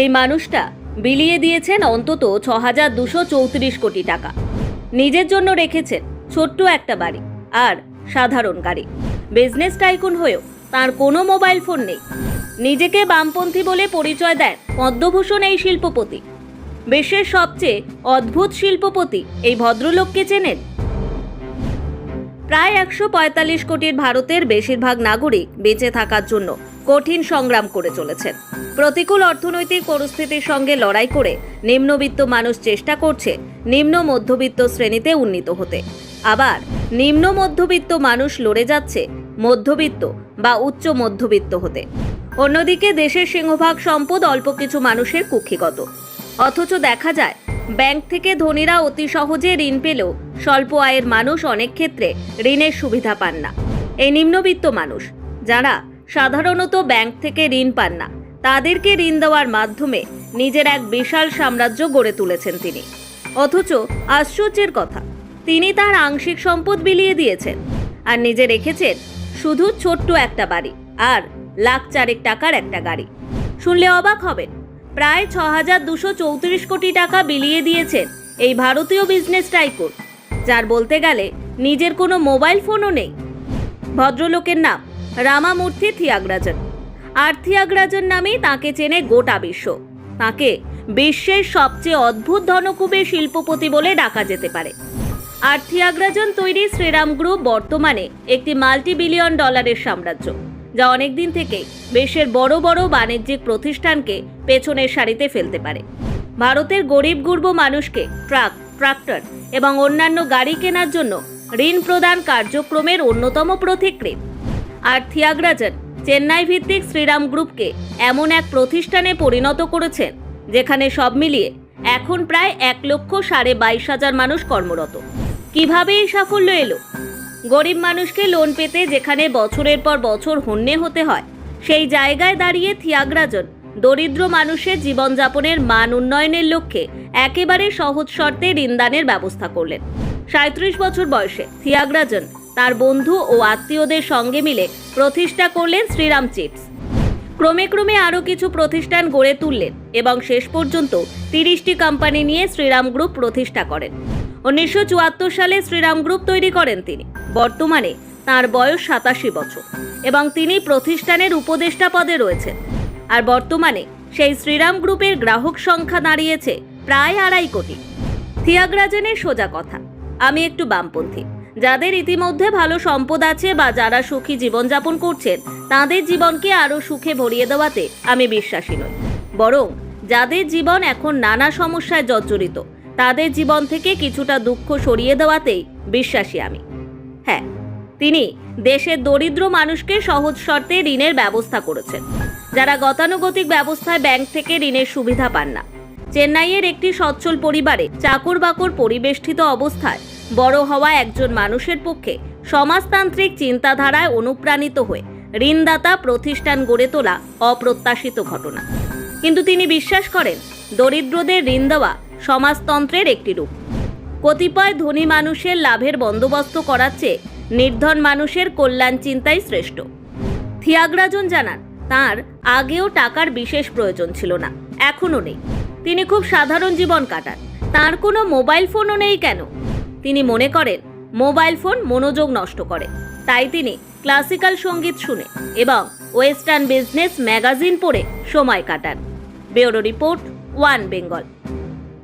এই মানুষটা বিলিয়ে দিয়েছেন অন্তত ৬,২৩৪ কোটি টাকা। নিজের জন্য রেখেছেন ছোট্ট একটা বাড়ি আর সাধারণ গাড়ি। বিজনেস টাইকুন হয়েও তার কোনো মোবাইল ফোন নেই। নিজেকে বামপন্থী বলে পরিচয় দেন পদ্মভূষণ এই শিল্পপতি। বিশ্বের সবচেয়ে অদ্ভুত শিল্পপতি এই ভদ্রলোককে চেনেন? প্রায় ১৪৫ কোটির ভারতের বেশিরভাগ নাগরিক বেঁচে থাকার জন্য কঠিন সংগ্রাম করে চলেছেন। প্রতিকূল অর্থনৈতিক পরিস্থিতির সঙ্গে লড়াই করে নিম্নবিত্ত মানুষ চেষ্টা করছে নিম্ন মধ্যবিত্ত শ্রেণীতে উন্নীত হতে। আবার নিম্ন মধ্যবিত্ত মানুষ লড়ে যাচ্ছে মধ্যবিত্ত বা উচ্চ মধ্যবিত্ত হতে। অন্যদিকে দেশের সিংহভাগ সম্পদ অল্প কিছু মানুষের কুক্ষিগত। অথচ দেখা যায় ব্যাংক থেকে ধনীরা অতি সহজে ঋণ পেলেও স্বল্প আয়ের মানুষ অনেক ক্ষেত্রে ঋণের সুবিধা পান না। এই নিম্নবিত্ত মানুষ যারা সাধারণত ব্যাংক থেকে ঋণ পান না, তাদেরকে ঋণ দেওয়ার মাধ্যমে নিজের এক বিশাল সাম্রাজ্য গড়ে তুলেছেন তিনি। অথচ আশ্চর্যের কথা, তিনি তার আংশিক সম্পদ বিলিয়ে দিয়েছেন আর নিজে রেখেছেন শুধু ছোট্ট একটা বাড়ি আর লাখ চারেক টাকার একটা গাড়ি। শুনলে অবাক হবেন, প্রায় ৬,২৩৪ কোটি টাকা বিলিয়ে দিয়েছেন এই ভারতীয় বিজনেস টাইকুন, যার বলতে গেলে নিজের কোনো মোবাইল ফোনও নেই। ভদ্রলোকের নাম রামামূর্তি থিয়াগরাজন, আর থিয়াগরাজন নামেই তাঁকে চেনে গোটা বিশ্ব। তাঁকে বিশ্বের সবচেয়ে অদ্ভুত ধনকুবের শিল্পপতি বলে ডাকা যেতে পারে। আর থিয়াগরাজন তৈরি শ্রীরাম গ্রুপ বর্তমানে একটি মাল্টি বিলিয়ন ডলারের সাম্রাজ্য, যা অনেকদিন থেকে বিশ্বের বড় বড় বাণিজ্যিক প্রতিষ্ঠানকে পেছনের সারিতে ফেলতে পারে। ভারতের গরিব গুরব মানুষকে ট্রাক, ট্রাক্টর এবং অন্যান্য গাড়ি কেনার জন্য ঋণ প্রদান কার্যক্রমের অন্যতম পথিকৃৎ। আর থিয়াগরাজন চেন্নাই ভিত্তিক শ্রীরাম গ্রুপকে এমন এক প্রতিষ্ঠানে পরিণত করেছেন যেখানে সব মিলিয়ে এখন প্রায় ১,২২,৫০০ মানুষ কর্মরত। কিভাবে এই সাফল্য এলো? গরিব মানুষকে লোন পেতে যেখানে বছরের পর বছর হন্যে হতে হয়, সেই জায়গায় দাঁড়িয়ে থিয়াগরাজন দরিদ্র মানুষের জীবনযাপনের মান উন্নয়নের লক্ষ্যে একেবারে সহজ শর্তে ঋণদানের ব্যবস্থা করলেন। ৩৭ বছর বয়সে থিয়াগরাজন তার বন্ধু ও আত্মীয়দের সঙ্গে মিলে প্রতিষ্ঠা করলেন শ্রীরাম চিটস। ক্রমে ক্রমে আরও কিছু প্রতিষ্ঠান গড়ে তুললেন এবং শেষ পর্যন্ত ৩০টি কোম্পানি নিয়ে শ্রীরাম গ্রুপ প্রতিষ্ঠা করেন। ১৯৭৪ সালে শ্রীরাম গ্রুপ তৈরি করেন তিনি। বর্তমানে তার বয়স ৮৭ বছর এবং তিনি প্রতিষ্ঠানের উপদেষ্টা পদে রয়েছেন। আর বর্তমানে সেই শ্রীরাম গ্রুপের গ্রাহক সংখ্যা দাঁড়িয়েছে প্রায় ২.৫ কোটি। থিয়াগরাজনের সোজা কথা, আমি একটু বামপন্থী। যাদের ইতিমধ্যে ভালো সম্পদ আছে বা যারা সুখী জীবনযাপন করছেন, তাদের জীবনকে আরও সুখে ভরিয়ে দেওয়াতে আমি বিশ্বাসী নই। বরং যাদের জীবন এখন নানা সমস্যায় জর্জরিত, তাদের জীবন থেকে কিছুটা দুঃখ সরিয়ে দেওয়াতেই বিশ্বাসী আমি। হ্যাঁ, তিনি দেশের দরিদ্র মানুষকে সহজ শর্তে ঋণের ব্যবস্থা করেছেন, যারা গতানুগতিক ব্যবস্থায় ব্যাংক থেকে ঋণের সুবিধা পান না। চেন্নাইয়ের একটি সচ্ছল পরিবারে চাকর বাকর পরিবেষ্টিত অবস্থায় বড় হওয়া একজন মানুষের পক্ষে সমাজতান্ত্রিক চিন্তাধারায় অনুপ্রাণিত হয়ে ঋণদাতা প্রতিষ্ঠান গড়ে তোলা অপ্রত্যাশিত ঘটনা। কিন্তু তিনি বিশ্বাস করেন দরিদ্রদের ঋণ দেওয়া সমাজতন্ত্রের একটি রূপ। কতিপয় ধনী মানুষের লাভের বন্দোবস্ত করার চেয়ে নির্ধন মানুষের কল্যাণ চিন্তাই শ্রেষ্ঠ। থিয়াগরাজন জানান, তার আগেও টাকার বিশেষ প্রয়োজন ছিল না, এখনও নেই। তিনি খুব সাধারণ জীবন কাটান। তার কোনো মোবাইল ফোনও নেই। কেন? তিনি মনে করেন মোবাইল ফোন মনোযোগ নষ্ট করে। তাই তিনি ক্লাসিক্যাল সঙ্গীত শুনে এবং ওয়েস্টার্ন বিজনেস ম্যাগাজিন পড়ে সময় কাটান। Bureau report, one Bengal.